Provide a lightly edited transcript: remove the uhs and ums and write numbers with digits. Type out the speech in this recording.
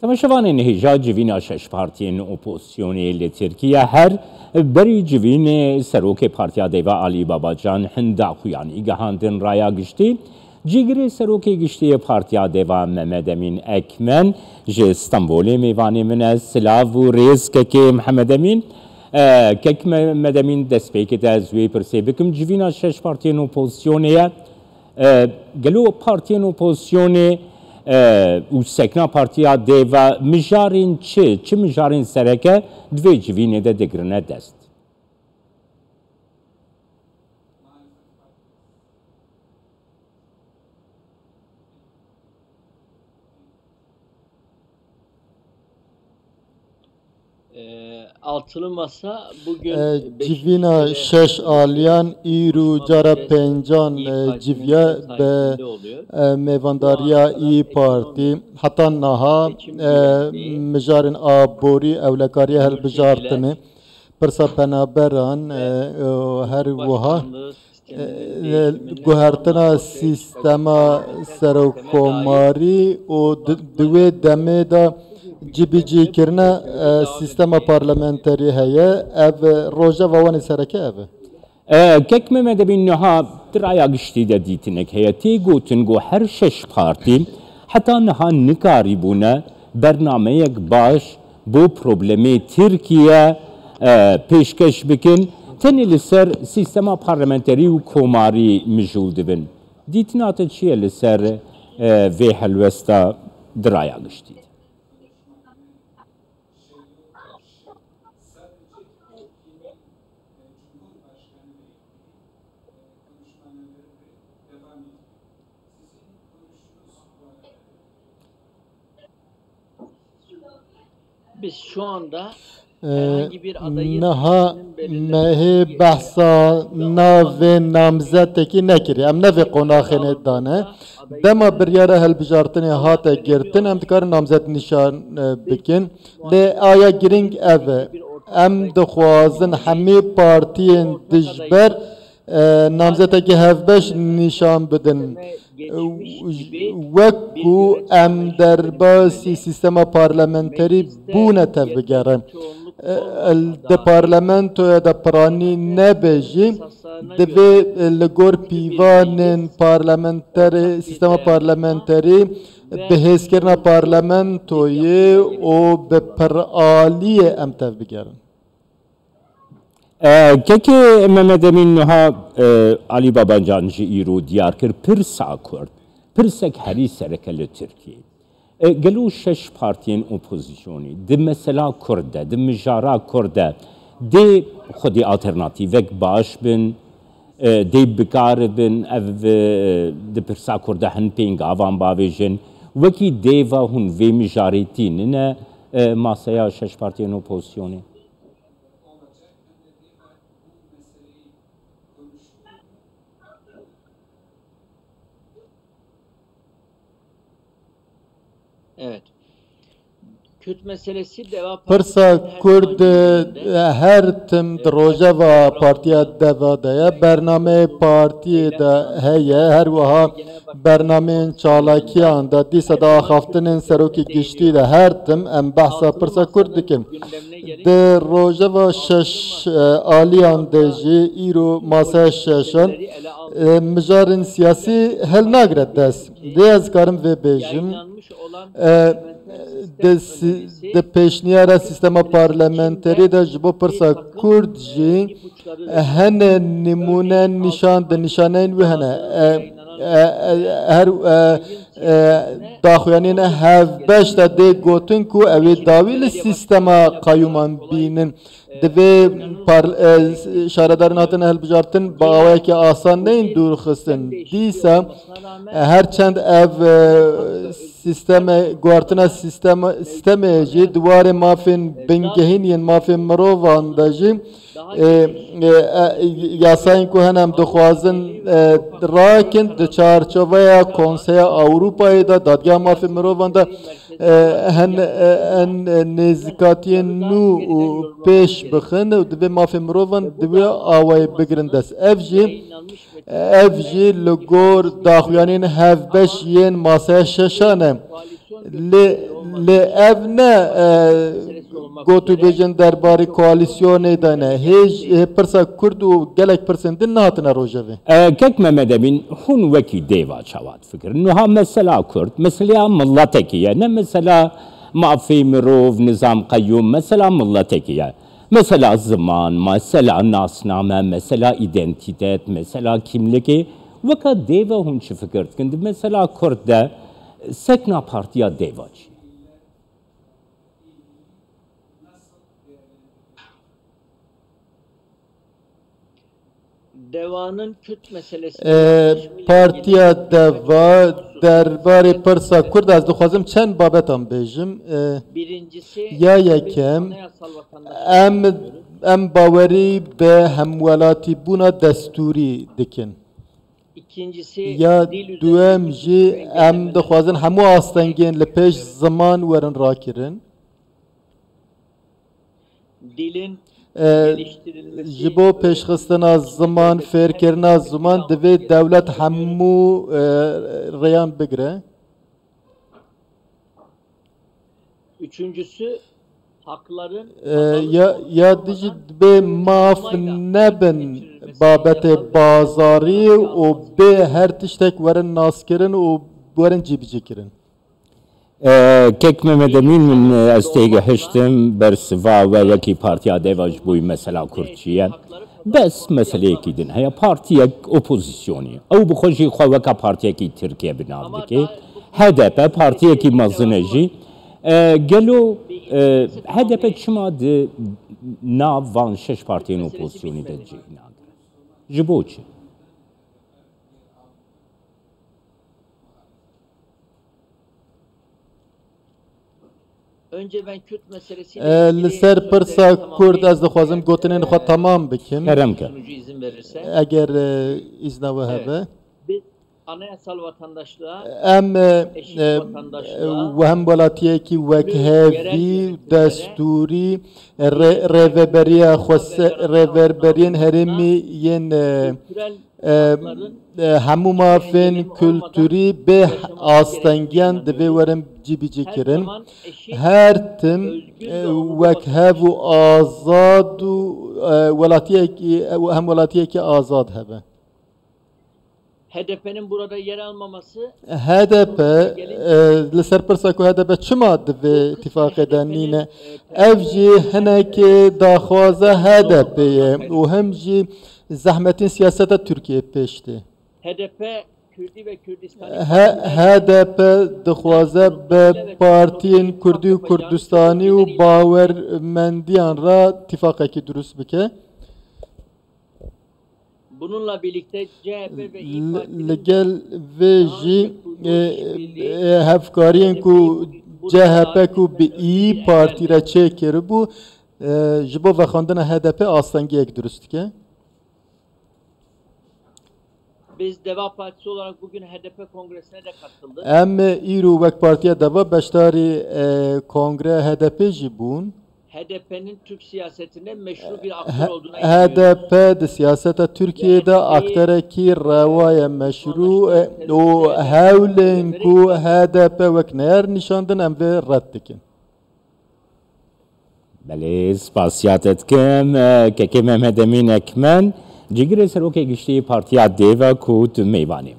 تماشاوان نهیجا جوین شش پارتین اپوزیسیونی لترکیه هر بری جوین سروک پارتیا دیوا علی بابا جان هندا خویانی گهاندن رایا گشتی جیگری سروک گشتی پارتیا دیوا محمد امین اکمن جه استانبول میوانی من از سلاو و ریز که محمد امین که محمد امین دست پیکت از وی پرسی بکم جوین شش پارتین اپوزیسیونیه گلو پارتین اپوزیسیونی و سکنا پارتیا دیوا مجارین چه مجارین سرکه دوی جوینه ده دگرنه دست Altılı Masa bugün civina şeş aliyan İru cara pencan civya be mevandariya İyi Parti hatta naha mijarin abori evlekariye helbijartını persa penaberan her vuha guhertina sistema serokomari o dve deme da جبیجی کرنا سیستم پارلمانتری هیا اف روزا وانی سرکه اف کک محمد امین نها دریا گشتی دیتنک هیا تی گوتن گو هر شش پارتی حتی نها نکاری بونه برنامه یک باش بو پروبلمی ترکیه پیشکش بکن تنی لسر سیستم پارلمانتری و کوماری مجول دبن دیتنات چیه لسر وی هلوستا دریا گشتی biz şu anda herhangi bir adayın naha mehe bahsa nave namzeteki nekiri em neve qonaxene dane dema bir yere helbijartine hate girtin em dikar namzet nişan bikin le aya giring eve em dixwazin hemî partiyên dijber namzeteki hevbeş nişan bidin وکو ام در باسی سیستم پارلمانتری بونه تفگرن ده پارلمانتو یا ده پرانی نبجی دوی لگور پیوان پارلمانتری سیستم پارلمانتری بهیز کرنا پارلمانتوی او به پرآلی ام تفگرن که محمد امین نها علی بابا جان جی ایرو دیار کر پرسا کرد پرسک هری سرکل ترکیه گلو شش پارتین اپوزیسیونی ده مثلا کرده ده مجارا کرده ده خودی آلترناتیوک باش بن ده بکار بن او ده پرسا کرده هن پینگ آوان باویجن وکی دیوا هن وی مجاریتی نه ماسیا شش پارتین اپوزیسیونی Evet. Kürt meselesi Deva Persa Kurd her tim Rojava Partiya Deva daya bername partiye de heye her vaha bernameyin çalakiyan da disa da haftının seroki geçtiği de her tim em bahsa Persa Kurd dikim de Rojava şeş aliyan deji iro masa şeşan mijarin siyasi hel nagret des de az karım ve bejim de peşniyara sistema parlamenteri de jibo persa Kurd jî hene nimune nişan de nişaneyn ve hene her daxuyanîne hevbeş de de gotin ku ev davî sistema qayyuman bînin divê şaredarên hatin helbijartin bi awayekî asan neyn dûrxistin dîsa herçend ev sisteme guartina sisteme jî duwarê mafên bingehîn yên mafên mirovan de jî yasayên ku hene em dixwazin rakin di çarçoveya Konseya Avrupayê de dadgeha mafên mirovan de hen nêzîkatiyên nû û pêş bixin û divê mafên mirovan divê awayê bigirin dest ev jî li gor daxuyanên hevbeş yên masaya şeşan e لی اف نه گوتو بیجن درباره کوالیسیون دانه هیچ پرسا کرد و گلک پرسندن نهاتنا روجوه كك محمد أمين هون وكي ديفا شوات فكر إنه ها مسألة كرد مسألة ملتكية نه مسألة معفي مروف نظام قيوم مسألة ملتكية مسألة زمان مسألة ناسنامة مسألة إيدنتيتات مسألة كيملكي وكا ديفا هون شو فكرت كنت مسألة كرد ده سكنا بارتيا ديفا Devanın Kürt meselesi پارتیا دوا درباره پرسا کرد از دخوازم چند بابتان بیجم birincisi یا یکم anayasal vatandaşlık ام باوری به همولاتی بونا دستوری دکن ikincisi یا dil üzerinde دوام جی ام engellemeleri, دخوازن همو آستنگین لپیش زمان ورن را کرن dilin geliştirilmesi جبو پیشخستنا زمان فیرکرنا زمان دوی دولت همو ریان بگره üçüncüsü hakların یا دیجی به ماف نبن بابت بازاری و به هر تشتک ورن ناس کرن و ورن جیبی جی کرن كك محمد أمين من استيجا هشتم برسوا وياكي بارتيا ديفاج بوي مسألة كرتشية بس مسألة كيدن هي بارتيا اوبوزيسيوني او بخوجي خواكا بارتيا كي تركيا بنابدكي HDP بارتيا كي مزنجي قالوا HDP شما دي ناف وان شش بارتيا اوبوزيسيوني دجي جبوتشي önce ben Kürt meselesiyle لسر پرسا کرد از دخوازم گوتنین خود تمام بکم كرمك sunucu izin verirse اگر izna ve hebe biz anayasal vatandaşlığa ام و هم ولاتیه کی وکهوی دستوری ریوبریا خاص ریوبرین هرمی ین kültürel hakların همو مافین کلتوری به آستنگیان دوی ورم جیبی جی کرن هر تم وکهو و آزاد و ولاتیه کی هم ولاتیه کی آزاد هبه HDP'nin burada yer almaması HDP لسر پرسا کو HDP چما دوی اتفاق دنینه اف جی هنک داخوازه HDP و هم جی زحمتین سیاست ترکیه پیشته HDP Kürdi ve Kürdistan'ı HDP دخوازه به پارتین کردی و کردستانی و باورمندیان را اتفاقی که درست بکه bununla birlikte CHP ve İYİ Parti'nin لگل ویجی هفکارین کو CHP کو به ای پارتی را چه کرده بو جبو و خواندن HDP آستانگی یک درست که biz Deva Partisi olarak bugün HDP kongresine de katıldık. ام ایرو وک پارتیا دوا بشتاری کنگره HDP جی بون HDP'nin Türk siyasetinde meşru bir aktör olduğuna HDP د سیاست ترکیه دا اکتر کی روای مشروع و هولن کو HDP وک نیر نشاندن ام و رد دکن بله سپاسیاتت کم که محمد أمين أكمن جيجري سروكي گشتي بارتيا ديفا كوت ميواني